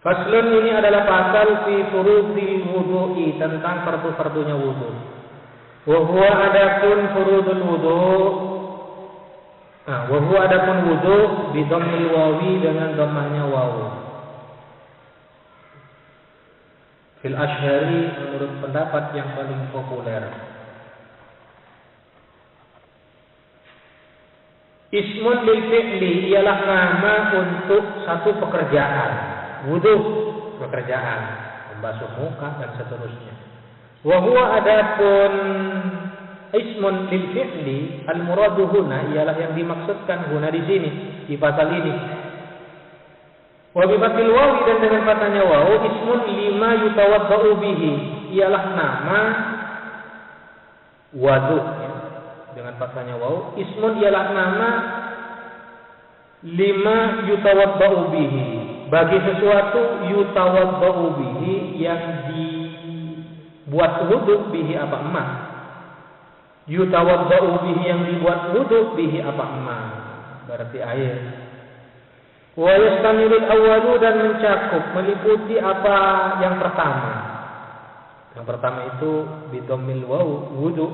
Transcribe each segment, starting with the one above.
Faslun, ini adalah pasal fi furudil wudu'i, tentang fardu-fardunya wudu. Wa huwa adapun furudul wudu. Wa huwa adapun wudu bi dhammil wawi, dengan dhammahnya wawu. Fil ashhari, menurut pendapat yang paling populer. Ismun lil fi'li, ialah nama untuk satu pekerjaan. Wudu, pekerjaan, membasuh muka dan seterusnya. Wa huwa adapun ismun lil fi'li, al muradu huna, ialah yang dimaksudkan huna di sini, di pasal ini. Wa bi fathil wawi, dan dengan fathahnya wawu, ismun lima yutawaddau bihi, ialah nama wudu, ya. Dengan fathahnya wawu, ismun ialah nama lima yutawaddau bihi, bagi sesuatu yutawaddau bihi, yang dibuat wudu, bihi apa emas. Yutawaddau bihi, yang dibuat wudu, bihi apa emas, berarti air. Wa yastamilul awwalu, dan mencakup, meliputi apa yang pertama. Yang pertama itu bidomil wawu, wudu,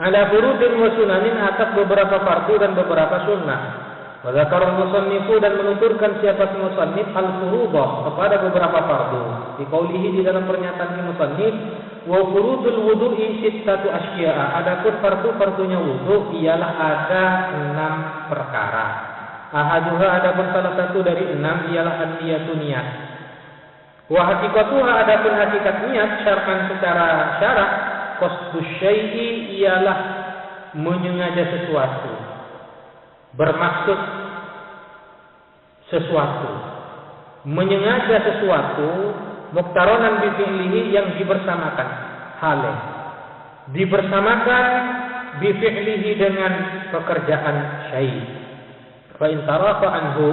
ala furudin wa sunanin, atas beberapa fardu dan beberapa sunnah. Wa dzakarul musannifu, dan menuturkan siapa musannif al-furuḍah, kepada beberapa fardu. Di qaulihi, di dalam pernyataan musannif, wa furudul wudu'i sittatu asya'a, adapun fardu-fardunya wudu ialah ada 6 perkara. Ahaduha, adapun salah satu dari 6 ialah an-niyatu, niat. Wa haqiqatuha, adapun hakikat niat syar'an, secara syarak, qasdus syai'i, ialah menyengaja sesuatu, bermaksud sesuatu, menyengaja sesuatu, muqtaronan bi fi'lihi, yang dibersamakan, hale dibersamakan bi fi'lihi, dengan pekerjaan syai'. Fa in tarafa anhu,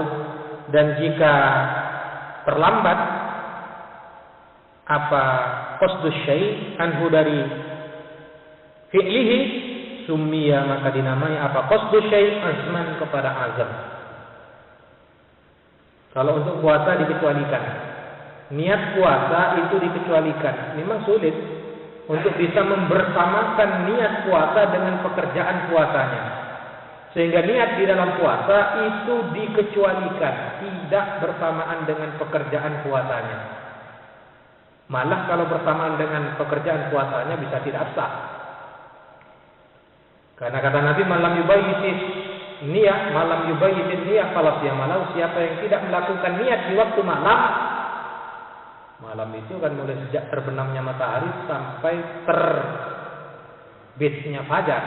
dan jika terlambat apa qasdus syai' anhu, dari fi'lihi, summiya, maka dinamai apa qasdus syai' azman, kepada azam. Kalau untuk puasa dikecualikan, niat puasa itu dikecualikan. Memang sulit untuk bisa membersamakan niat puasa dengan pekerjaan puasanya, sehingga niat di dalam puasa itu dikecualikan, tidak bersamaan dengan pekerjaan puasanya. Malah kalau bersamaan dengan pekerjaan puasanya bisa tidak sah. Karena kata Nabi, malam yubayyitis niat, malam yubayyitis niat falas ya malau, siapa yang tidak melakukan niat di waktu malam, malam itu kan mulai sejak terbenamnya matahari sampai terbitnya fajar.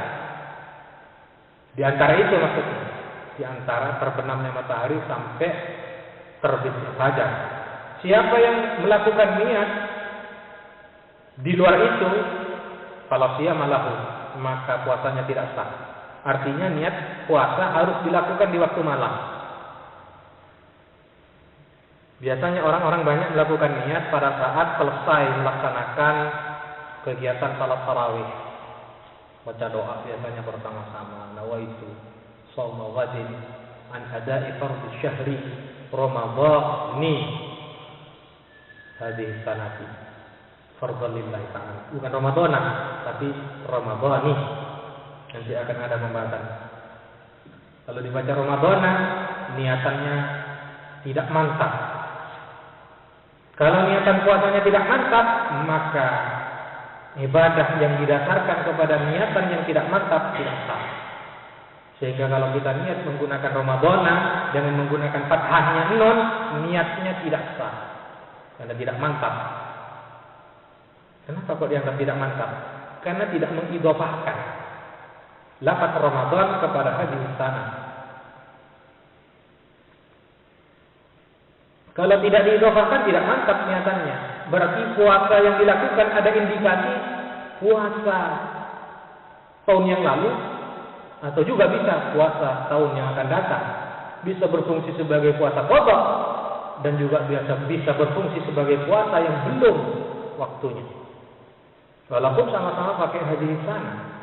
Di antara itu maksudnya, di antara terbenamnya matahari sampai terbitnya fajar. Siapa yang melakukan niat di luar itu, falas ya malahu, maka puasanya tidak sah. Artinya niat puasa harus dilakukan di waktu malam. Biasanya orang-orang banyak melakukan niat pada saat selesai melaksanakan kegiatan salat tarawih. Baca doa biasanya bersama-sama. Nawaitu shauma ghadin an ada'i fardhu syahri ramadhani hadhihi sanati. Fardhu lillahi ta'ala. Bukan Ramadana, tapi Ramadhani. Nanti akan ada pembahasan. Kalau dibaca Ramadana, niatannya tidak mantap. Kalau niatan puasanya tidak mantap, maka ibadah yang didasarkan kepada niatan yang tidak mantap tidak sah. Sehingga kalau kita niat menggunakan Ramadana dengan menggunakan fathahnya nun, niatnya tidak sah karena tidak mantap. Kenapa kok dianggap tidak mantap? Karena tidak mengidhofahkan lafaz Ramadan kepada hadis sana. Kalau tidak diidhofahkan tidak mantap niatannya. Berarti puasa yang dilakukan ada indikasi puasa tahun yang lalu, atau juga bisa puasa tahun yang akan datang. Bisa berfungsi sebagai puasa qadha, dan juga bisa berfungsi sebagai puasa yang belum waktunya. Walaupun sama-sama pakai hadis sana.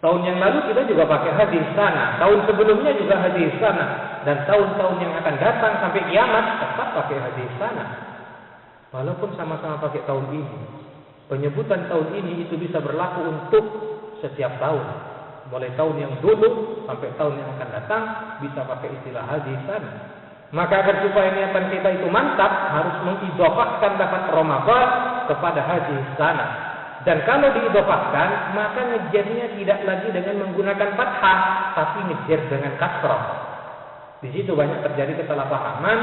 Tahun yang lalu kita juga pakai hadis sana, tahun sebelumnya juga hadis sana, dan tahun-tahun yang akan datang sampai kiamat tetap pakai hadis sana. Walaupun sama-sama pakai tahun ini. Penyebutan tahun ini itu bisa berlaku untuk setiap tahun. Mulai tahun yang dulu sampai tahun yang akan datang bisa pakai istilah hadis sana. Maka agar supaya niatan kita itu mantap, harus mengidhofahkan lafaz Ramadan kepada hadis sana. Dan kalau diidhofahkan, maka ngejarnya tidak lagi dengan menggunakan fathah, tapi ngejar dengan kasrah. Di situ banyak terjadi kesalahpahaman.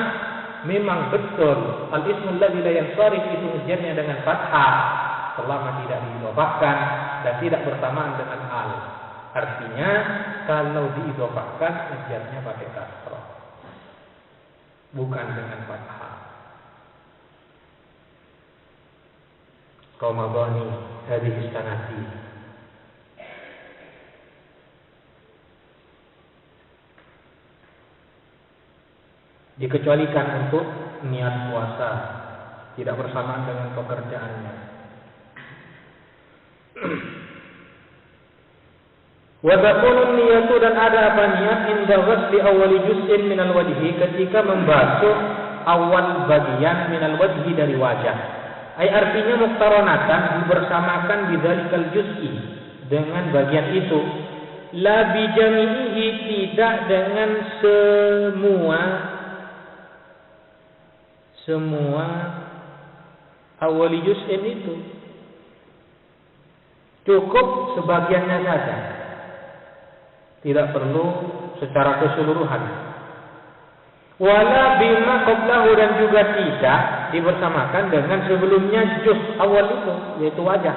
Memang betul al-ismul ladzi la yansharif itu ngejarnya dengan fathah selama tidak diidhofahkan dan tidak bersamaan dengan al. Artinya kalau diidhofahkan ngejarnya pakai kasrah, bukan dengan fathah. Ramadhani hadhihi sanati. Dikecualikan untuk niat puasa, tidak bersamaan dengan pekerjaannya. Wa takunun niyatu, dan ada apa niat inda ghasli awwali juz'in minal wajhi, ketika membasuh awal bagian minal wajhi dari wajah. Ai artinya muqtaranatan, dibersamakan bidzalikal juz'i, dengan bagian itu. La bijamihi, tidak dengan semua awali juz'in itu. Cukup sebagiannya saja. Tidak perlu secara keseluruhan. Wala bima qablahu, dan juga tidak dibersamakan dengan sebelumnya juz awal itu, yaitu wajah.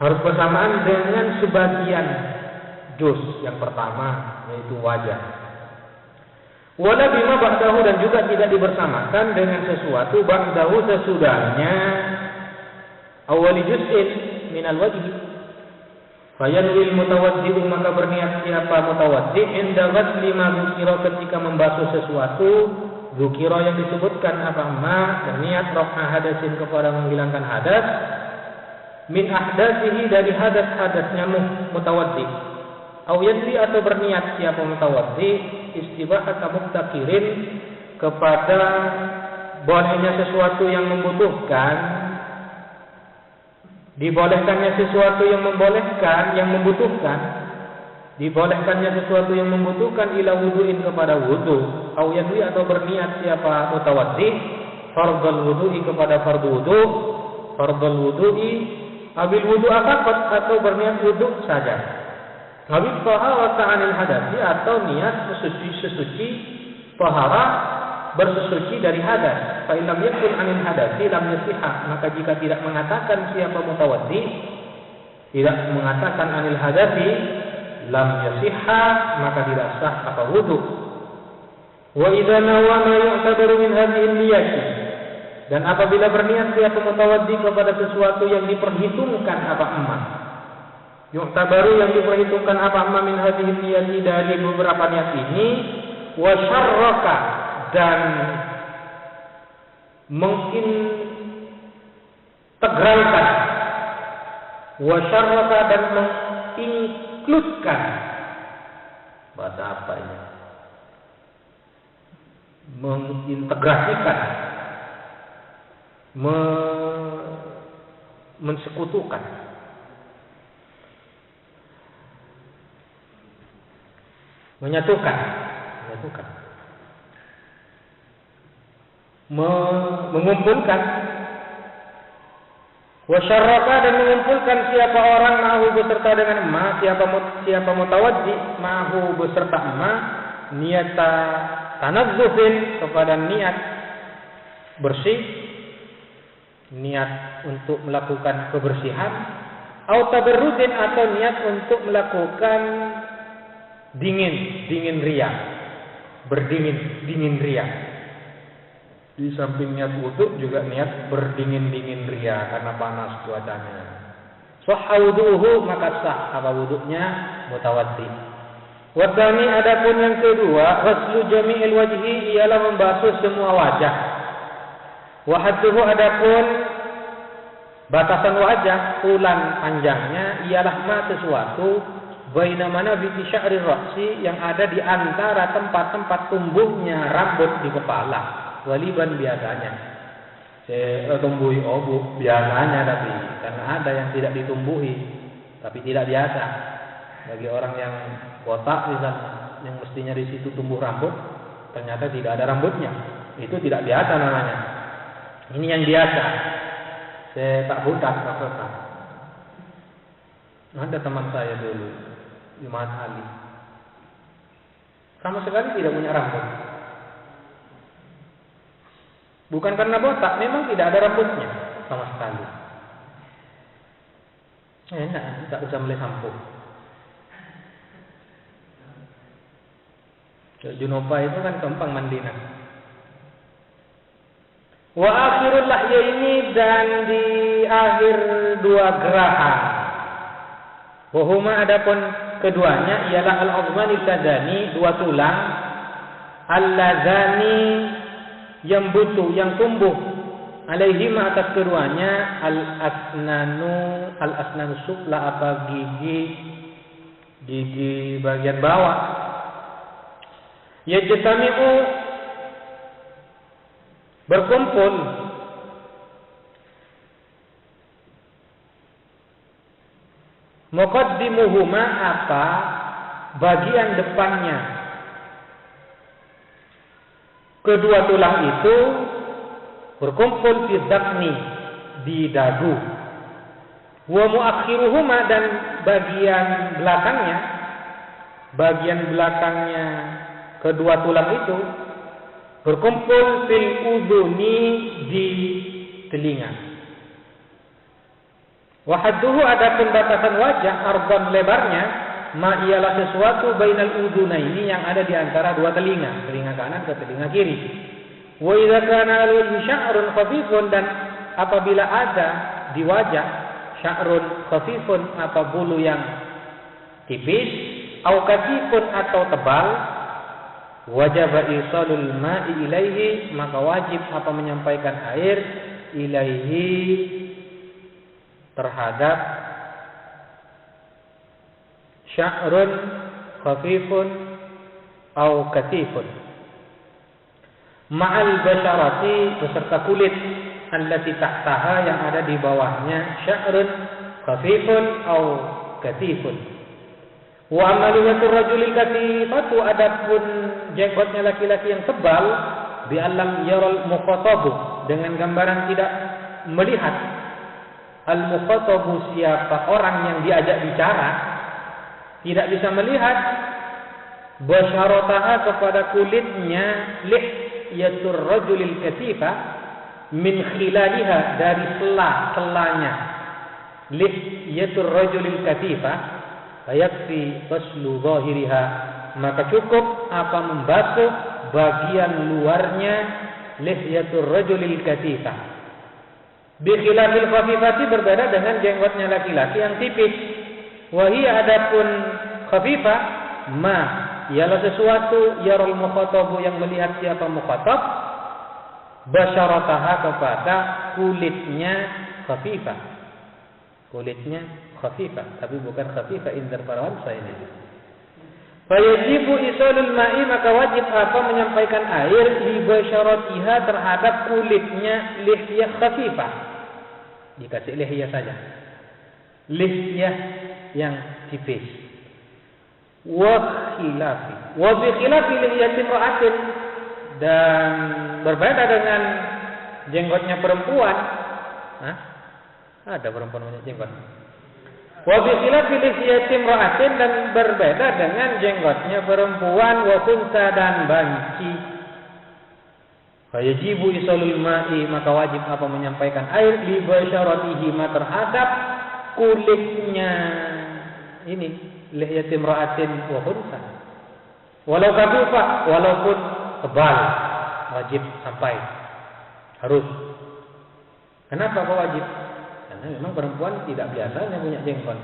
Harus bersamaan dengan sebagian juz yang pertama, yaitu wajah. Wala bima ba'dahu, dan juga tidak dibersamakan dengan sesuatu ba'dahu, sesudahnya awali juz'in minal wajhi. Fayanwil mutawaddi'u, maka berniat siapa mutawaddi' inda ghasli ma dzukira, ketika membasuh sesuatu dzukira yang disebutkan apa ma, berniat raf'a hadasin, kepada menghilangkan hadas, min ahdatsihi, dari hadas-hadasnya mutawaddi'. Au yadli, atau berniat siapa mutawaddi' istibahata mubtakirin, kepada bolehnya sesuatu yang membutuhkan, dibolehkannya sesuatu yang membolehkan, yang membutuhkan, dibolehkannya sesuatu yang membutuhkan ila wudu'in, kepada wudu. Au yadli, atau berniat siapa mutawaddi fardhul wudu'i, kepada fardu wudu, fardhul wudu'i abil wudu faqat, atau berniat wudu saja. Habib taharata 'anil hadasi, atau niat sesuci tahara, bersesuci dari hadas. Fa illam yakun 'anil hadasi lam yasihha, maka jika tidak mengatakan siapa mutawaddi, tidak mengatakan 'anil hadasi, lam yasihha, maka tidak sah apa wudu. Wa idza nawa ma yu'tabaru min hadhihi niyyati, dan apabila berniat siapa mutawaddi kepada sesuatu yang diperhitungkan apa emas, yu'tabaru, yang diperhitungkan apa emas, min hadhihi niyyati, dari beberapa niat ini, wa syarraka, dan mengintegralkan, wa syarraka, dan menginkludkan, bahasa apa ini, mengintegrasikan, mensekutukan, menyatukan, mengumpulkan, wasyarraka, dan mengumpulkan siapa orang ma'hu, beserta dengan ma, siapa mutawaddi ma'hu, beserta ma, niyata tanazzufin, kepada niat bersih, niat untuk melakukan kebersihan, au tabarrudin, atau niat untuk melakukan dingin ria, berdingin ria. Di samping niat wudu juga niat berdingin ria karena panas cuacanya. Sahha wuduhu, maka sah apa wudunya mutawaddi. Wadani, adapun yang kedua, ghaslu jami'il wajhi, ialah membasuh semua wajah. Wahadduhu, adapun batasan wajah, ulan panjangnya, ialah ma, sesuatu baina manabiti sya'ri ra'si, yang ada di antara tempat-tempat tumbuhnya rambut di kepala. Waliban biasanya. Tumbuhi obu biasanya, tapi karena ada yang tidak ditumbuhi tapi tidak biasa. Bagi orang yang botak misalnya, yang mestinya di situ tumbuh rambut, ternyata tidak ada rambutnya. Itu tidak biasa namanya. Ini yang biasa. Saya tak botak, tak botak. Ada teman saya dulu, Jumat Ali, sama sekali tidak punya rambut. Bukan karena botak, memang tidak ada rambutnya sama sekali. Enak, tak usah beli sampo. Junupa itu kan gampang mandinya. Wa akhirul lahya ini, dan di akhir dua geraha. Wahuma, adapun keduanya ialah al-azmanil ladani, dua tulang, al-ladani yang butuh, yang tumbuh, alaihima atas keduanya, al-asnanu sufla, apa gigi bagian bawah. Yajtami'u, berkumpul, muqaddimuhuma, apa bagian depannya kedua tulang itu berkumpul di dhaqni, di dagu. Wa muakhiruhuma, dan bagian belakangnya kedua tulang itu berkumpul fil udhuni, di telinga. Wa hadduhu, adapun batasan wajah, arban, lebarnya, ma ialah sesuatu bainal udhunaini, yang ada di antara dua telinga kanan ke telinga kiri. Wa idza kana al-wajhu sya'run khafifun, dan apabila ada di wajah sya'run khafifun, apa bulu yang tipis, au katifun, atau tebal, wajib isalul ma'i ilaihi, maka wajib apa menyampaikan air ilaihi, terhadap sya'run khafifun au katifun, ma'al basyarati, beserta kulit, allati tahtaha, yang ada di bawahnya sya'run khafifun au katifun. Wa amaliyatur rajulil katifatu, adapun jenggotnya laki-laki yang tebal, bi alam yaral mukhatabu, dengan gambaran tidak melihat al-mukhatabu, siapa orang yang diajak bicara, tidak bisa melihat basyarataha, kepada kulitnya, lihyatur rajulil katifa, min khilaliha, dari sela-selanya, lihyatur rajulil katifa, fayakfi baslu zahiriha, maka cukup apa membasuh bagian luarnya, lihyatur rajulil katifa. Bi khilafil khafifati, berbeda dengan jenggotnya laki-laki yang tipis. Wahia, adapun khafifah, ma ialah sesuatu yaral mukhatabu, yang melihat siapa mukhatab, basyarataha, kepada kulitnya khafifah. Kulitnya khafifah, tapi bukan khafifah indar para wansa ini. Fayajibu isalul ma'i, maka wajib apa menyampaikan air, li basyaratiha, terhadap kulitnya lihyah khafifah. Dikasih lihyah saja, lihyah yang tipis. Wa bi khilafi lihyatin ra'atin, dan berbeda dengan jenggotnya perempuan. Ada perempuan punya jenggot. Wa bi khilafi lihyatin ra'atin, dan berbeda dengan jenggotnya perempuan, wa kunsa, dan banci. Fayajibu isalul ma'i, maka wajib apa menyampaikan air, li basyaratihi, terhadap kulitnya ini, lihyatin ra'atin wa kunsa, walau khafifah, walaupun tebal, wajib sampai, harus. Kenapa kok wajib? Karena memang perempuan tidak biasanya punya jenggot.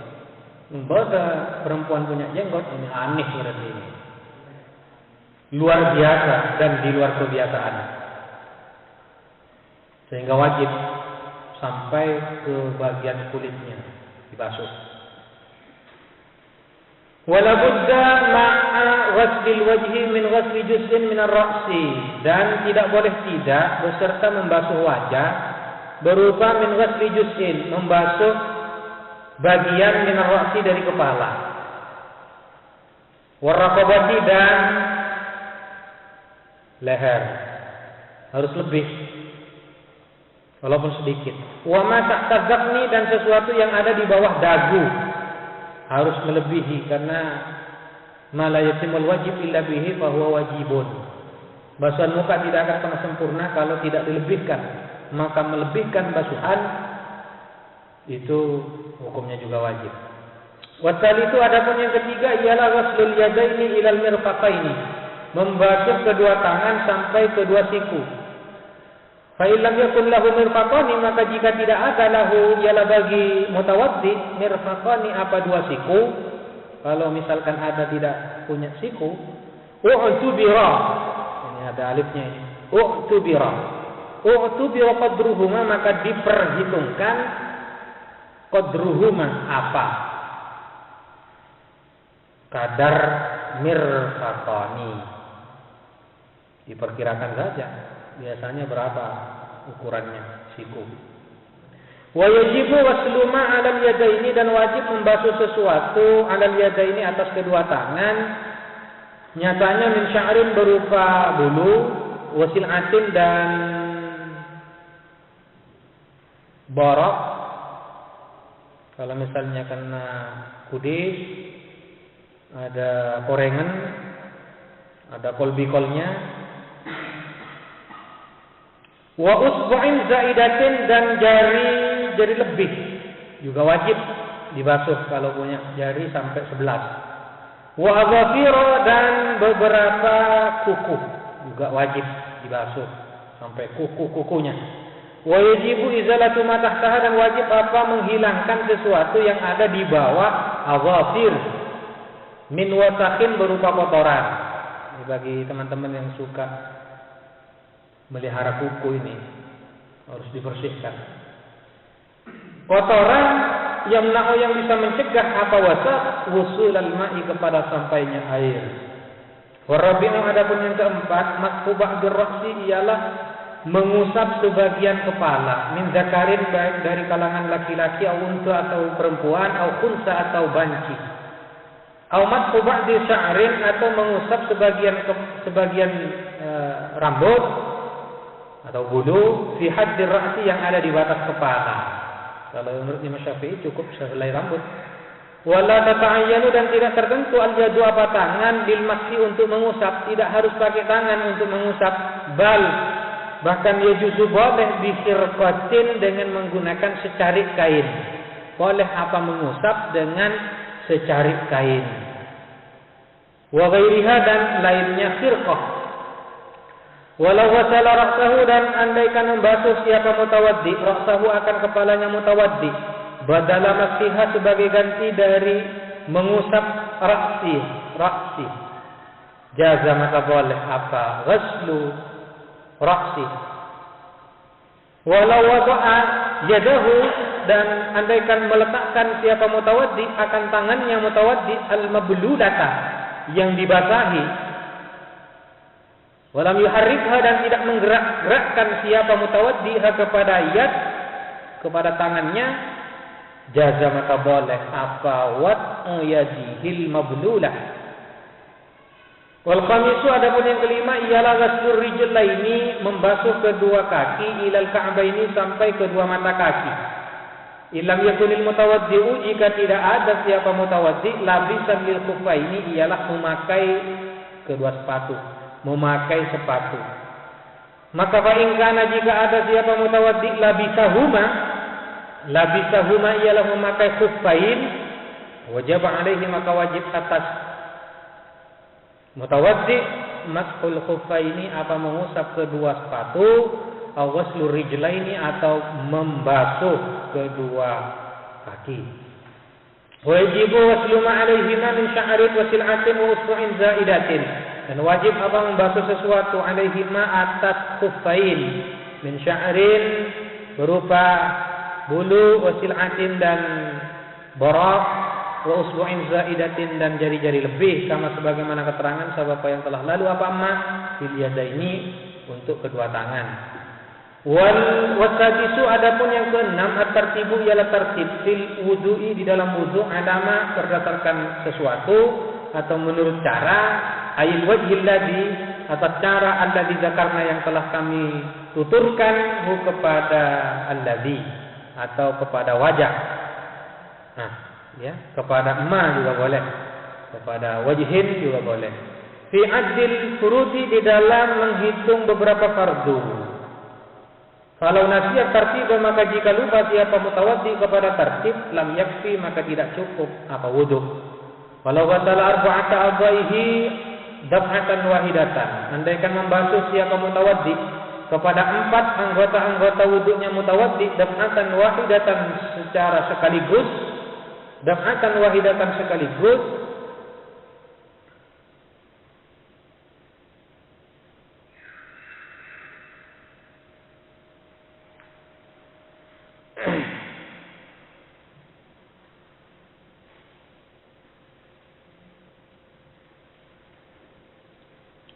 Membawa perempuan punya jenggot, ini aneh berarti ini, luar biasa dan di luar kebiasaan, sehingga wajib sampai ke bagian kulitnya dibasuh. Wala budda ma'a ghaslil wajhi min ghasli juz'in min ar-ra'si, dan tidak boleh tidak beserta membasuh wajah berupa min ghasli juz'in, membasuh bagian min ar-ra'si dari kepala. Waraqabati, dan leher harus lebih walaupun sedikit. Wa ma ta'ta dzaqni, dan sesuatu yang ada di bawah dagu harus melebihi, karena ma la yatimul wajib illa bihi fa huwa wajibun. Basuhan muka tidak akan pernah sempurna kalau tidak dilebihkan, maka melebihkan basuhan itu hukumnya juga wajib. Wasal itu adapun yang ketiga ialah ghaslul yadaini ilal mirfaqaini, membasuh kedua tangan sampai kedua siku. Fa illam yakun lahu mirfaqani, maka jika tidak ada lahu ialah bagi mutawaddi mirfaqani apa dua siku, kalau misalkan ada tidak punya siku, u'tubira, ini ada alifnya ini, u'tubira qadruhuma, maka diperhitungkan qadruhuma apa kadar mirfaqani, diperkirakan saja biasanya berapa ukurannya siku. Wa yajibu waslu ma 'alal yadaini, dan wajib membasuh sesuatu 'alal yadaini atas kedua tangan, nyatanya min sya'rin berupa bulu, wasil'atin dan borok. Kalau misalnya kena kudis, ada korengan, ada kolbikolnya. Wa usbu'in zaidatin, dan jari lebih juga wajib dibasuh kalau punya jari sampai 11. Wa adhafira, dan beberapa kuku juga wajib dibasuh sampai kuku-kukunya. Wa yajibu izalatu ma tahtaha, dan wajib apa menghilangkan sesuatu yang ada di bawah adhafir min wasakhin berupa kotoran. Ini bagi teman-teman yang suka melihara kuku ini harus dibersihkan. Kotoran yang bisa mencegah apa wasak wusulal ma'i, kepada sampainya air. Warabi'u, adapun yang keempat, mashu ba'dir ra'si, ialah mengusap sebagian kepala, min zakarin, baik dari kalangan laki-laki, au unsa atau perempuan, au khunsa atau banci. Au mashu ba'dir sya'rin, atau mengusap sebagian rambut atau bulu, fi haddir ra'si, yang ada di batas kepala. Kalau menurut Imam Syafi'i cukup sehelai rambut. Wala tata'ayyanu, dan tidak tertentu al-yadu apa tangan bil mashi untuk mengusap, tidak harus pakai tangan untuk mengusap. Bahkan yajuzu boleh bisirqatin, dengan menggunakan secarik kain. Boleh apa mengusap dengan secarik kain. Wa ghairiha, dan lainnya khirqah. Walau wasala ra'sahu, dan andaikan membasuh siapa mutawaddi ra'sahu akan kepalanya mutawaddi, badala masiha, sebagai ganti dari mengusap ra'si, jaza, maka boleh apa ghaslu ra'si. Walau wada'a yadahu, dan andaikan meletakkan siapa mutawaddi akan tangannya mutawaddi al-mablulata, yang dibasahi, walam yuharrikha, dan tidak menggerak-gerakkan siapa mutawaddiha kepada tangannya, jaza, maka boleh apa wad'u yadihil mablulah. Wal khamisu, adapun yang kelima ialah ghaslur rijlaini, membasuh kedua kaki, ilal ka'baini, sampai kedua mata kaki. Ilam yakunil mutawaddi'u, jika tidak ada siapa mutawaddi, labisan lil khuffaini, ialah memakai kedua sepatu, memakai sepatu. Maka fa in kana, jika ada siapa mutawaddi labisahuma ialah memakai khuffain, wajib alaihi, maka wajib atas mutawaddi mashul khuffaini, apa mengusap kedua sepatu, aw ghaslur rijlaini, atau membasuh kedua kaki. Wajibu waslu ma alaihima min sya'rin wa sil'atin wa usbu'in zaidatin, dan wajib apa membasuh sesuatu alaihima atas khuffain, min sya'rin berupa bulu, wasil'atin dan borok, wa usbu'in zaidatin dan jari-jari lebih, kama sebagaimana keterangan sahabat yang telah lalu apa amma fil yadaini untuk kedua tangan. Wasadisu adapun yang keenam at-tartibu ialah tertib fil wudu'i di dalam wudu alama berdasarkan sesuatu atau menurut cara ayil wajhil ladzi atas cara alladzi zakarna yang telah kami tuturkan kepada alladzi atau kepada wajah. Nah, ya, kepada ma juga boleh. Kepada wajhin juga boleh. Fi addil furuti di dalam menghitung beberapa fardu. Kalau nasihat tertib maka jika lupa siapa mutawaddi kepada tertib lam yakfi maka tidak cukup apa wudu. Walau ghasala arba'ata a'dha'ihi daf'atan wahidatan. Andaikan membasuh siapa mutawaddi kepada 4 anggota-anggota wudunya mutawaddi daf'atan wahidatan secara sekaligus, daf'atan wahidatan sekaligus,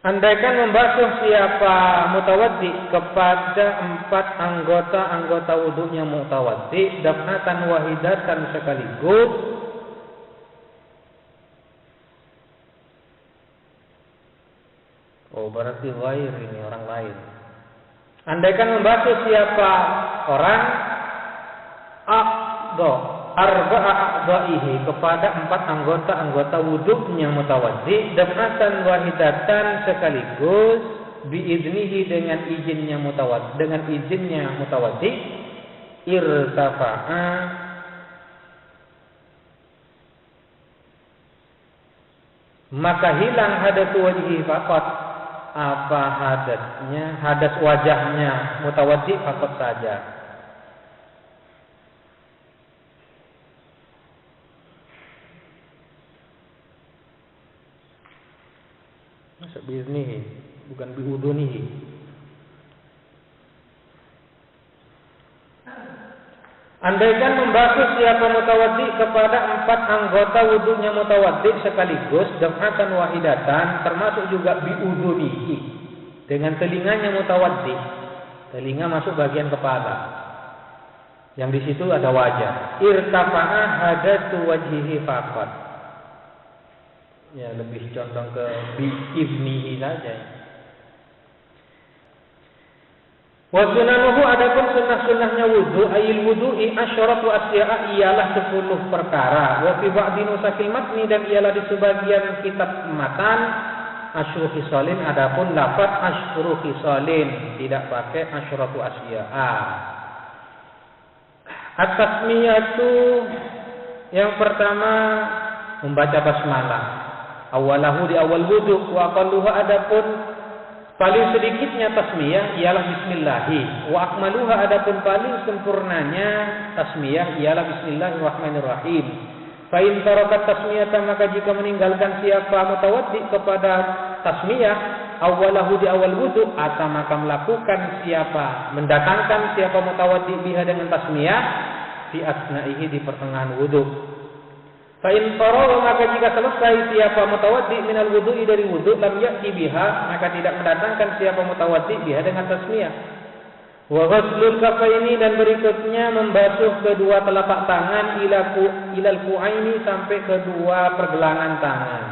andaikan membasuh siapa mutawaddi kepada 4 anggota wudunya mutawaddi daf'atan wahidatan sekaligus, oh berarti ghair ini orang lain. Andaikan membasuh siapa orang arba'a a'dha'ihi kepada 4 anggota wudunya mutawaddi daf'atan wahidatan sekaligus biiznihi dengan izinnya mutawaddi irtafa'a maka hilang hadatsu wajhi faqat apa hadas wajahnya mutawaddi faqat saja. Masa biiznihi bukan biudunihi. Andaikan membasuh siapa mutawaddi kepada 4 anggota wudunya mutawaddi sekaligus daf'atan wahidatan termasuk juga biudunihi dengan telinganya mutawaddi. Telinga masuk bagian kepala. Yang di situ ada wajah. Irtafa'a hadatsu wajhihi faqat. Ya lebih condong ke bi'ibnihi saja. Wa sunanuhu adapun sunnah-sunnahnya wudu ayil wudu'i asyaratu asya'a ialah 10 perkara. Wa fi ba'di nusakil matni dan ialah di sebagian kitab matan asyru khisalin adapun lafaz asyru khisalin tidak pakai asyaratu asya'a. At-tasmiyatu yang pertama membaca basmalah. Awalahu di awal wudu wa aqalluha adapun paling sedikitnya tasmiyah ialah bismillahi wa akmaluha adapun paling sempurnanya tasmiyah ialah bismillahirrahmanirrahim. Fa in tarakat tasmiyata maka jika meninggalkan siapa mutawaddi kepada tasmiyah awalahu di awal wudu atau maka melakukan siapa mendatangkan siapa mutawaddi biha dengan tasmiyah fi asna'ihi di pertengahan wudu. Fa in faragha maka jika selesai siapa mutawaddi minal wudu'i dari wudu lam ya'ti biha maka tidak mendatangkan siapa mutawaddi biha dengan tasmiyah. Wa ghuslul kafaini dan berikutnya membasuh kedua telapak tangan ilal ku'aini sampai kedua pergelangan tangan.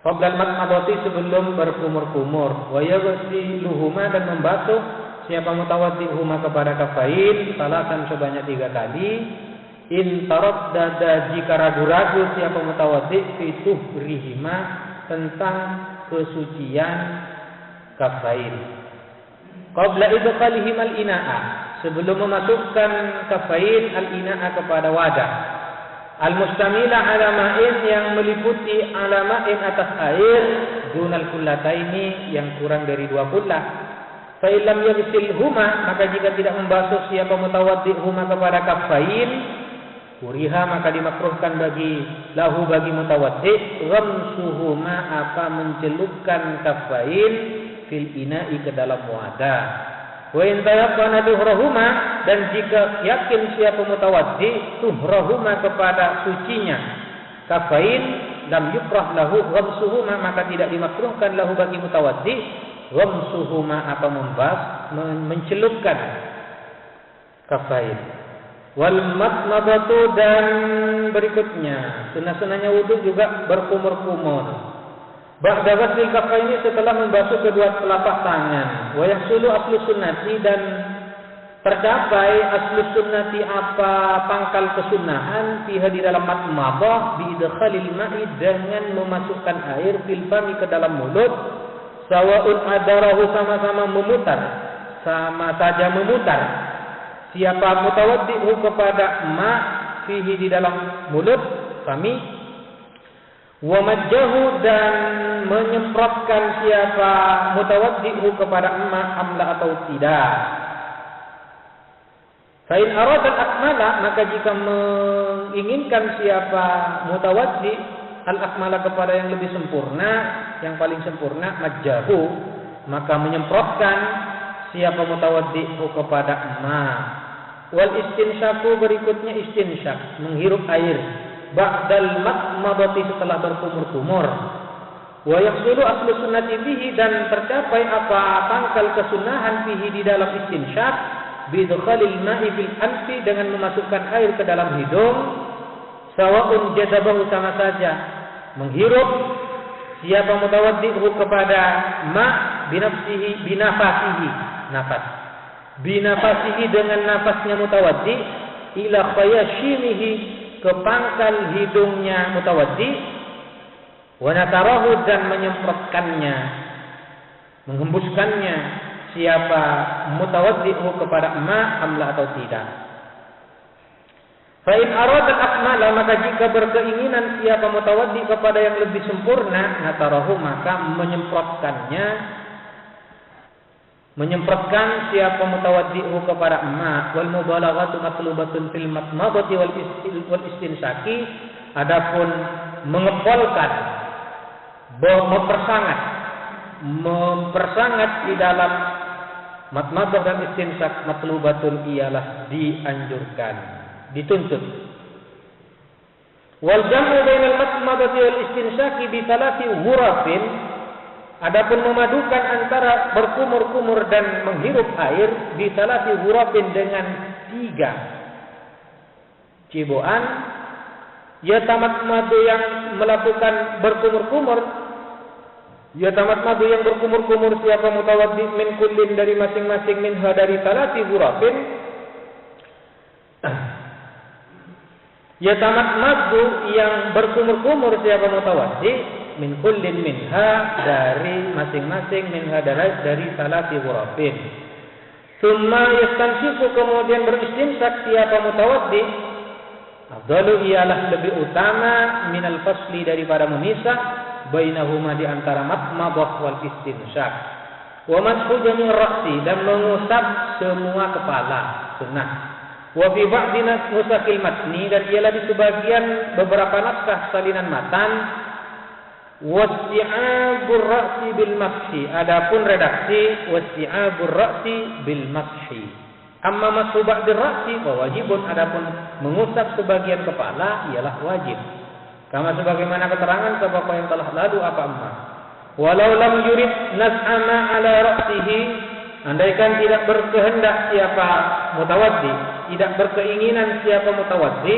Qabla al-madmadati sebelum berkumur-kumur. Wa yaghsiluhuma dan membasuh siapa mutawaddi huma kepada kafain salasan sebanyak 3 kali. In taraddada jika ragu-ragu siapa mutawaddi fi tuhrihima tentang kesucian kafain. Qabla idkhalihim al-ina'a sebelum memasukkan kafain al-ina'a kepada wadah. Al-mustamila ala ma'in yang meliputi ala ma'in atas air dunal kullataini yang kurang dari 2 kullah. Fa illam yaghsilhuma maka jika tidak membasuh siapa mutawaddi huma kepada kafain kuriha maka dimakruhkan bagi mutawaddi ghamsuhuma apa mencelupkan kafain fil ina'i ke dalam wadah. Wa in tayaqqana duhrahuma dan jika yakin siapa mutawaddi tuhrahuma kepada sucinya kafain lam yukrah lahu ghamsuhuma, maka tidak dimakruhkan lahu bagi mutawaddi ghamsuhuma apa mencelupkan kafain. Wal matmadatu, dan berikutnya sunah-sunahnya wudu juga berkumur-kumur. Ba'da ghaslil kafaini, setelah membasuh kedua telapak tangan. Wa yahsulu aslu sunnati, dan tercapai aslu sunnati apa pangkal kesunahan fiha di dalam matmadah bi idkhalil ma'i, dengan memasukkan air fil fami ke dalam mulut, sawaun adarahu, sama-sama memutar, sama saja memutar. Siapa mutawaddi'u kepada ma fihi di dalam mulut kami, wa majjahu, dan menyemprotkan siapa mutawaddi'u kepada ma amla atau tidak. Fa in arada al-akmala, maka jika menginginkan siapa mutawaddi al-akmala kepada yang lebih sempurna, yang paling sempurna, majjahu, maka menyemprotkan siapa mutawaddi'u kepada ma. Wal istinsyaku, berikutnya istinsyak, menghirup air, ba'dal matmadati, setelah berkumur-kumur. Wa yahsulu aslu sunnati bihi, dan tercapai apa pangkal kesunahan bihi di dalam istinsyak, bidkhalil ma'i fil anfi, dengan memasukkan air ke dalam hidung, sawaun jazabahu, sama saja menghirup siapa mutawaddi'u kepada ma binafsihi binafasihi, nafas binafasihi, dengan nafasnya mutawaddi, ila khayashimihi, ke pangkal hidungnya mutawaddi, wa natarahu, dan menyemprotkannya, menghembuskannya siapa mutawaddi'u kepada ma amla atau tidak. Fa in arada al-akmala, maka jika berkeinginan siapa mutawaddi kepada yang lebih sempurna, natarahu, maka menyemprotkan siapa mutawaddi'u kepada ma. Wal mubalaghatu matlubatun fil matmadati wal istinsaki, adapun mengepolkan, mempersangat di dalam matmadah dan istinsak, matlubatun, ialah dianjurkan, dituntut. Wal jam'u bainal matmadati wal istinsaki bi thalathi ghurafin, adapun memadukan antara berkumur-kumur dan menghirup air di thalathi ghurafin, dengan 3 ciboan. Ya tamat madu yang melakukan berkumur-kumur, ya tamat madu yang berkumur-kumur siapa mutawaddi min kullin, dari masing-masing, minha, dari thalathi ghurafin. Ya tamat madu yang berkumur-kumur siapa mutawaddi min kullin minha, dari masing-masing, minha, dari thalathi ghurafin. Tsumma yastansifu, kemudian beristinsak siapa mutawaddi, afdalu, ialah lebih utama, minal fasli, daripada memisah, bainahuma, di antara matmadah wal istinsak. Wa mashu jami' ra'si, dan mengusap semua kepala, sunnah. Wa fi ba'di nusakil matni, dan ialah di sebagian beberapa naskah salinan matan, wasti'abur ra'si bil mashi, adapun redaksi wasti'abur ra'si bil mashi. Amma mashu ba'dir ra'si wa wajibun, adapun mengusap sebagian kepala ialah wajib. Kama sebagaimana keterangan sebab yang telah lalu apa amma. Walau lam yurid naz'ama ala ra'sihi, andaikan tidak berkehendak siapa mutawaddi, tidak berkeinginan siapa mutawaddi,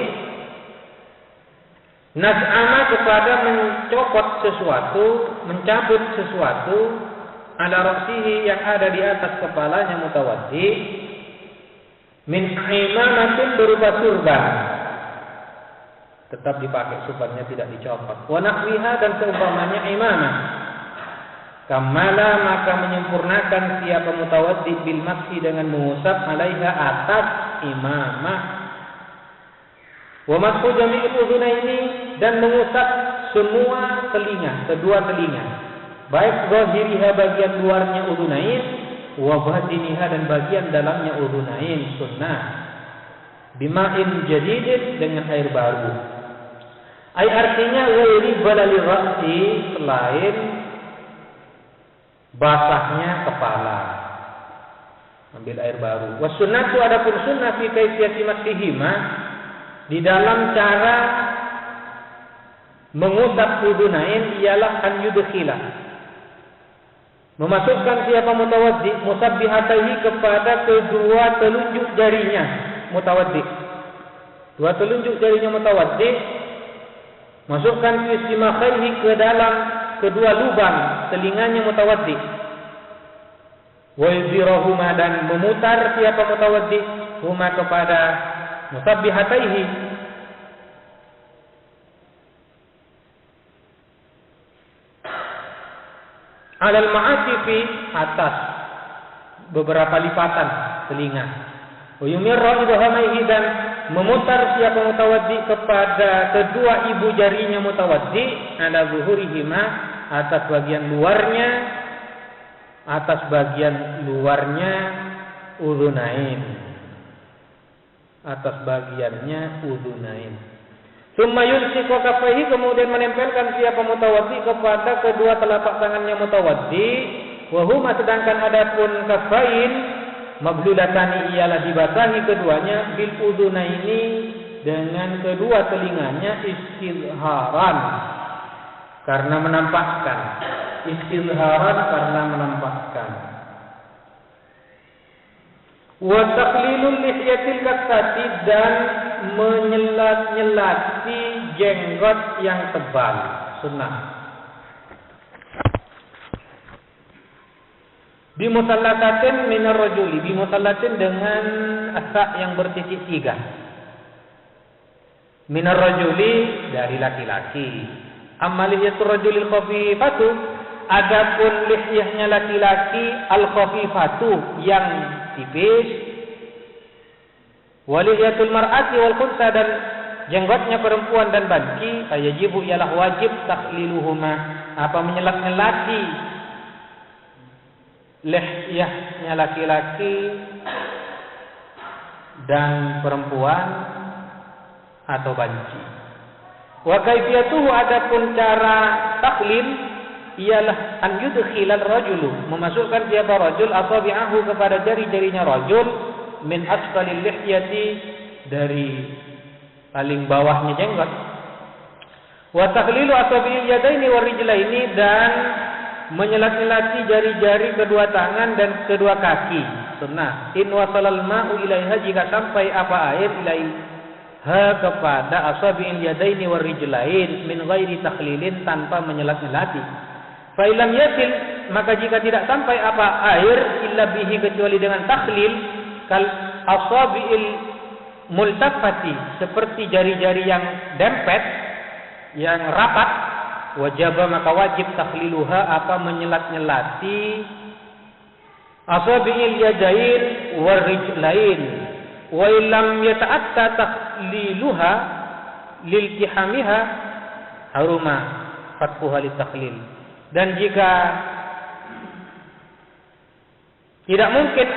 naz'ama, kepada mencopot sesuatu, mencabut sesuatu, ala ra'sihi, yang ada di atas kepalanya mutawaddi, min imamatin, berupa surban, tetap dipakai surbannya, tidak dicopot. Wa nahwiha, dan seumpamanya imamah. Kamala, maka menyempurnakan siapa mutawaddi bil mashi, dengan mengusap alaiha, atas imamah. Wa mashu jami'il udhunaini, dan mengusap semua telinga, kedua telinga, baik zahiriha, bagian luarnya udhunain, wa batiniha, dan bagian dalamnya udhunain, sunnah. Bima'in jadidin, dengan air baru. Ay, artinya ghairi balali ra'si, selain basahnya kepala, ambil air baru. Was sunnatu, adapun sunnah fi kaifiyati masihima, di dalam cara mengusap udunain ialah an yudkhila, memasukkan siapa mutawaddi musabbihataihi kepada kedua telunjuk jarinya mutawaddi. Dua telunjuk jarinya mutawaddi masukkan fi simakhaihi ke dalam kedua lubang telinganya mutawaddi. Wa yudhirahuma, dan memutar siapa mutawaddi huma kepada musabbihataihi alal ma'atifi, atas beberapa lipatan telinga. Wa yumirra ibhamaihi, dan memutar siapa mutawaddi kepada kedua ibu jarinya mutawaddi ala zuhurihima, atas bagian luarnya udhunain, atas bagiannya udhunain. Summa yulsiqu kaffaihi, kemudian menempelkan siapa mutawaddi kepada kedua telapak tangannya mutawaddi. Wa huma, sedangkan adapun kaffain mablulatani ialah dibasahi keduanya bil udhunaini, dengan kedua telinganya istizharan, karena menampakkan. Istizharan, karena menampakkan. Wa taqlilul lihyatil katsati, dan menyelat-nyelati jenggot yang tebal, sunnah. Bimusallatatin minar rajuli, bimusallatin dengan asa yang bertitik 3. Minar rajuli, dari laki-laki. Amma lihyatul rajulil khafifatu, adapun lihyahnya laki-laki al-khafifatu, yang tipis. Waliyatul mar'ati wal khunsa, dan jenggotnya perempuan dan banci. Ayajibu, ialah wajib takhliluhuma, menyelat-nyelati lihyahnya laki-laki dan perempuan atau banci. Wa kaifiyatuhu, adapun cara takhlil ialah an yudkhilal rajulu, memasukkan siapa rajul asabi'ahu kepada jari-jarinya rajul min asfalil lihyati, dari paling bawahnya jenggot. Wa takhlilu asabi'il yadaini war rijlaini, dan menyelat-nyelati jari-jari kedua tangan dan kedua kaki, sunnah. In wasalal ma'u ilaiha, jika sampai air ilaiha kepada asabi'il yadaini war rijlain min ghairi takhlilin, tanpa menyelat-nyelati. Fa illam yasil, maka jika tidak sampai air illa bihi, kecuali dengan takhlil, kal asabi'il multafati, seperti jari-jari yang dempet, yang rapat, wajaba, maka wajib takhliluha, menyelat-nyelati asabi'il yadain war rijlain. Wa illam yata'atta takhliluha liltihamiha haruma fatquha litakhlil, dan jika tidak mungkin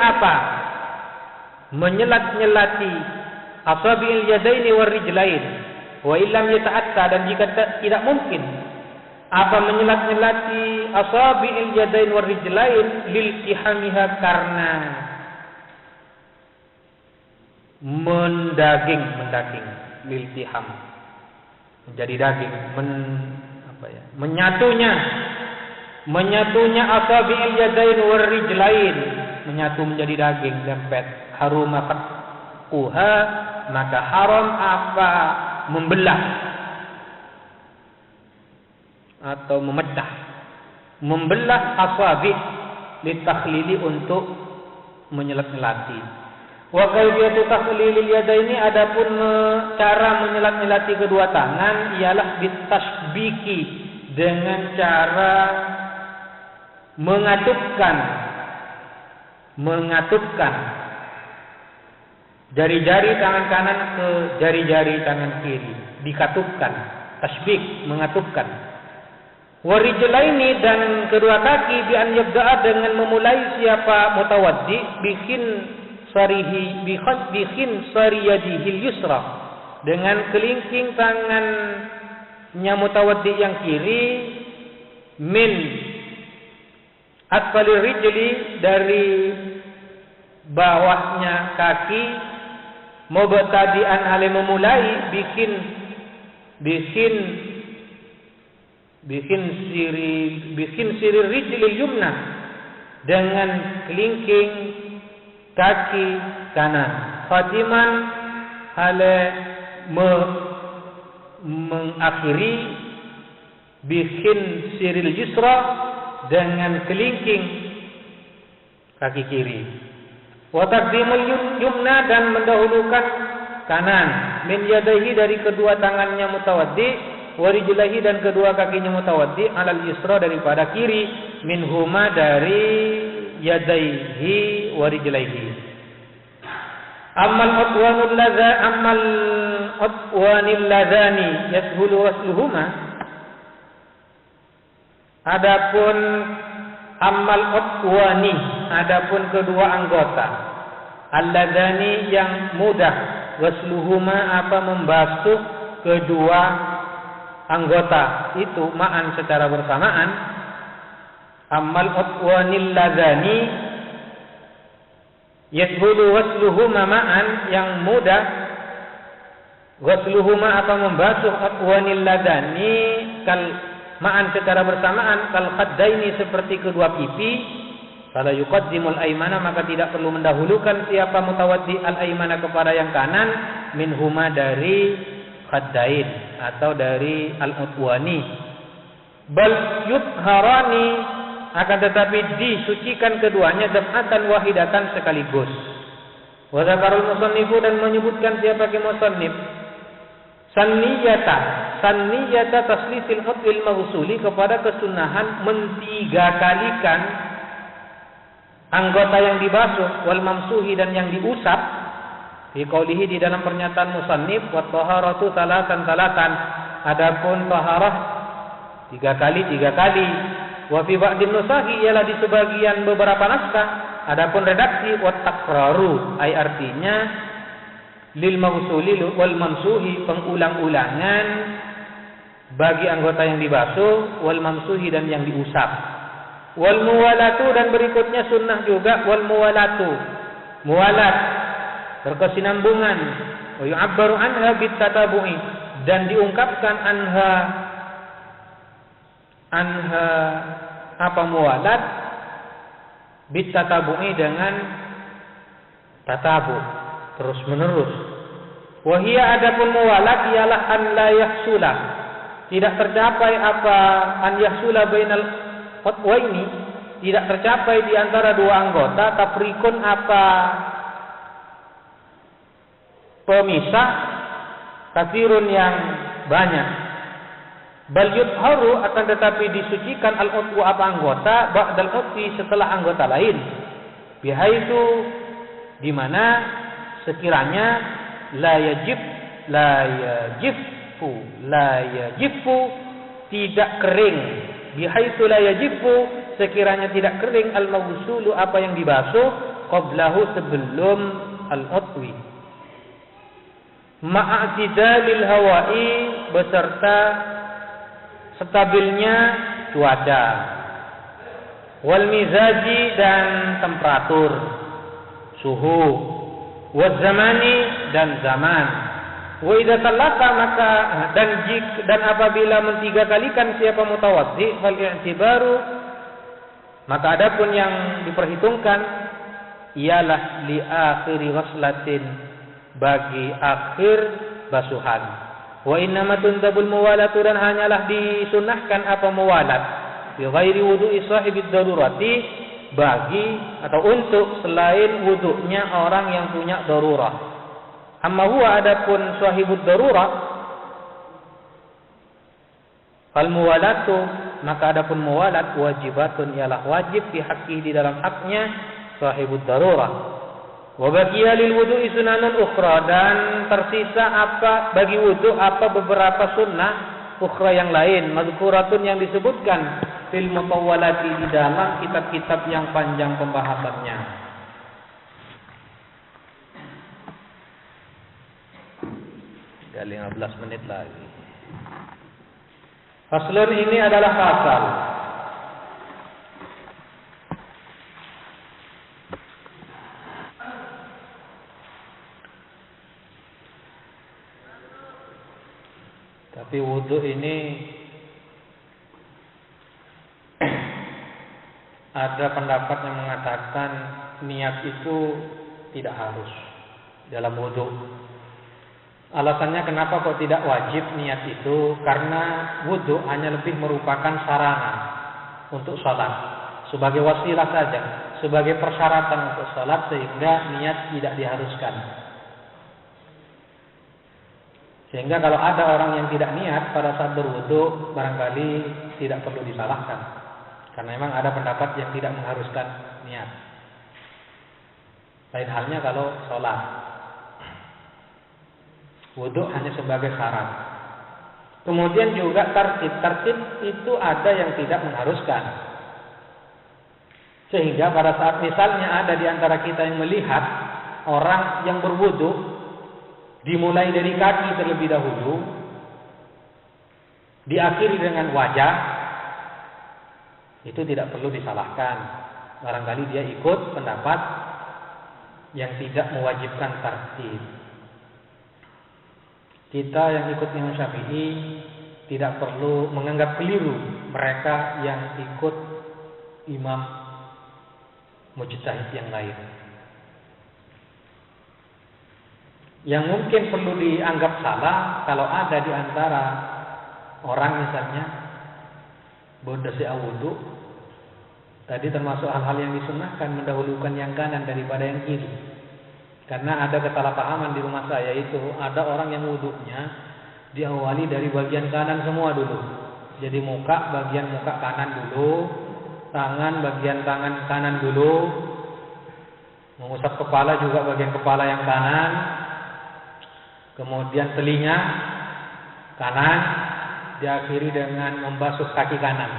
menyelat-nyelati asabi'il yadaini war rijlain, wa illam yata'atta, dan jika tidak mungkin menyelat-nyelati asabi'il yadain war rijlain liltihamiha, karena mendaging, liltiham, menjadi daging, menyatunya asabi'il yadain war rijlain, menyatu menjadi daging, dempet. Haruma fatquha, maka haram membelah atau membelah asabi' litakhlili, untuk menyelat-nyelati. Wa kaifiyatu takhlilil yadaini, adapun cara menyelat-nyelati kedua tangan ialah bitasbiki, dengan cara mengatupkan jari-jari tangan kanan ke jari-jari tangan kiri, dikatupkan, tasbik, mengatupkan. Warijlaini, dan kedua kaki, bi an yabda'a, dengan memulai siapa mutawaddi bikin sariyadihil yusra, dengan kelingking tangannya mutawaddi yang kiri, min asfalir rijli, dari bawahnya kaki, mubtadi'an, memulai bikin bikin siri rijlil yumna, dengan kelingking kaki kanan. Khatiman hale mengakhiri bikin siril yusra, dengan kelingking kaki kiri. Wa taqdimul yumna, dan mendahulukan kanan. Min yadaihi, dari kedua tangannya mutawaddi. Wa rijlaihi, dan kedua kakinya mutawaddi. Alal yusra, daripada kiri. Minhuma, dari yadaihi wa rijlaihi. Ammal utwanil ladhani yashulu wasluhuma. Adapun ammal utwani, adapun kedua anggota, alladhani, yang mudah, wasluhuma, apa membasuh kedua anggota itu, ma'an, secara bersamaan. Ammal utwanil ladhani yashulu wasluhuma ma'an, yang mudah, wasluhuma, apa membasuh utwanil ladhani, kal ma'an, secara bersamaan, kal khaddaini, seperti kedua pipi. Fala yuqaddimul aymana, maka tidak perlu mendahulukan siapa mutawaddi al-aymana, kepada yang kanan, minhuma, dari khaddain atau dari al-utwani. Bal yutharani, akan tetapi disucikan keduanya daf'atan wahidatan, sekaligus. Wa dzakarul musannifu, dan menyebutkan siapa ke musannif, Sanniyata taslisil hutwil maghsuli, kepada kesunahan mentiga kalikan anggota yang dibasuh, wal mamsuhi, dan yang diusap. Fi qaulihi, di dalam pernyataan musannif, wa taharatu salatan. Adapun taharah 3 kali. Wa fi ba'din nusahi, ialah di sebagian beberapa naskah. Adapun redaksi, wa takraru, ay artinya lil maghsuli wal mamsuhi, pengulang-ulangan bagi anggota yang dibasuh, wal mamsuhi, dan yang diusap. Wal muwalatu, dan berikutnya sunnah juga, wal muwalatu, muwalat, berkesinambungan. Wa yu'abbaru anha bitatabu'i, dan diungkapkan anha apa muwalat, bitatabu'i, dengan tatabu, terus menerus. Wahia, adapun muwalat, ialah an la yahsula, tidak tercapai apa, an yahsula bainal utwaini, tidak tercapai di antara dua anggota, tafrikun, apa pemisah, katsirun, yang banyak. Bal yutharu, akan tetapi disucikan al-utwu, apa anggota, ba'dal utwi, setelah anggota lain. Bihaitu, di mana sekiranya la yajifu, tidak kering. Bihaitu la yajifu, sekiranya tidak kering, al-maghsulu, apa yang dibasuh, qablahu, sebelum al-utwi. Ma'atidalil hawa'i, beserta stabilnya cuaca. Wal mizaji, dan temperatur, suhu. Wal zamani, dan zaman. Wa idza talaka, maka dan apabila mentiga kalikan siapa mutawaddi, fal i'tibaru, maka adapun yang diperhitungkan ialah li akhiri ghuslatin, bagi akhir basuhan. Wa innama tuntabul muwalatu, dan hanyalah disunahkan apa muwalat, bi ghairi wudu'i sahibid darurati, bagi atau untuk selain wudunya orang yang punya darurah. Amma huwa, adapun sahibud darurah, fal muwalatu, maka adapun muwalat, wajibatun, ialah wajib, fi haqqi, di dalam haknya sahibud darurah. Wa baqiya lil wudu'i sunanun ukhra, dan tersisa apa bagi wudu, apa beberapa sunnah ukhra yang lain, mazkuratun, yang disebutkan fil mutawwalati, di dalam kitab-kitab yang panjang pembahasannya. Tinggal 15 menit lagi. Faslun, ini adalah fasal. Tapi wudu ini ada pendapat yang mengatakan niat itu tidak harus dalam wudu. Alasannya kenapa kok tidak wajib niat itu? Karena wudu hanya lebih merupakan sarana untuk sholat, sebagai wasilah saja, sebagai persyaratan untuk sholat, sehingga niat tidak diharuskan. Sehingga kalau ada orang yang tidak niat pada saat berwudu, barangkali tidak perlu disalahkan, karena memang ada pendapat yang tidak mengharuskan niat. Lain halnya kalau sholat, wudu hanya sebagai syarat. Kemudian juga tertib itu ada yang tidak mengharuskan. Sehingga pada saat misalnya ada di antara kita yang melihat orang yang berwudu dimulai dari kaki terlebih dahulu, diakhiri dengan wajah, itu tidak perlu disalahkan. Barangkali dia ikut pendapat yang tidak mewajibkan tertib. Kita yang ikut Imam Syafi'i tidak perlu menganggap keliru mereka yang ikut imam mujtahid yang lain. Yang mungkin perlu dianggap salah kalau ada di antara orang misalnya berdasi wudu, tadi termasuk hal-hal yang disunnahkan, mendahulukan yang kanan daripada yang kiri. Karena ada kesalahpahaman di rumah saya itu, ada orang yang wudunya diawali dari bagian kanan semua dulu. Jadi bagian muka kanan dulu, tangan bagian tangan kanan dulu, mengusap kepala juga bagian kepala yang kanan, kemudian telinga kanan, diakhiri dengan membasuh kaki kanan.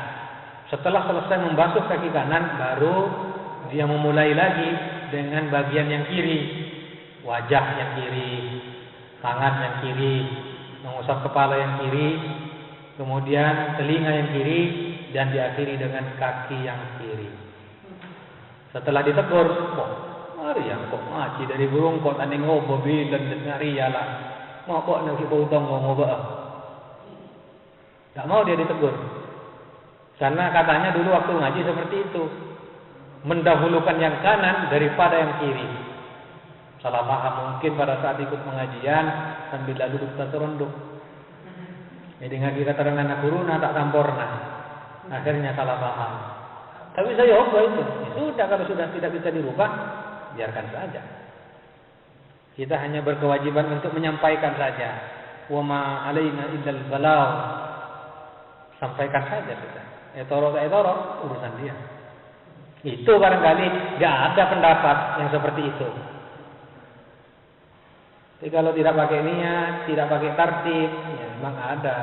Setelah selesai membasuh kaki kanan, baru dia memulai lagi dengan bagian yang kiri. Wajah yang kiri, tangan yang kiri, mengusap kepala yang kiri, kemudian telinga yang kiri, dan diakhiri dengan kaki yang kiri. Setelah ditegur, kok mari ya kok ngaji dari burung kok tadi ngobo bilang ngari ya lah, mau kok nasi potong ngobo. Tak mau dia ditegur, karena katanya dulu waktu ngaji seperti itu, mendahulukan yang kanan daripada yang kiri. Salah paham mungkin pada saat ikut pengajian sambil duduk tertunduk. Jadi ngaji keterangan kuruna tak sampurna. Akhirnya salah paham. Tapi saya apa itu? Ya sudah, kalau sudah tidak bisa dirubah, biarkan saja. Kita hanya berkewajiban untuk menyampaikan saja. Wa ma alaina illal balagh. Sampaikan saja sudah. Etoro urusan dia. Itu barangkali enggak ada pendapat yang seperti itu. Jadi kalau tidak pakai niat, tidak pakai tertib, ya memang ada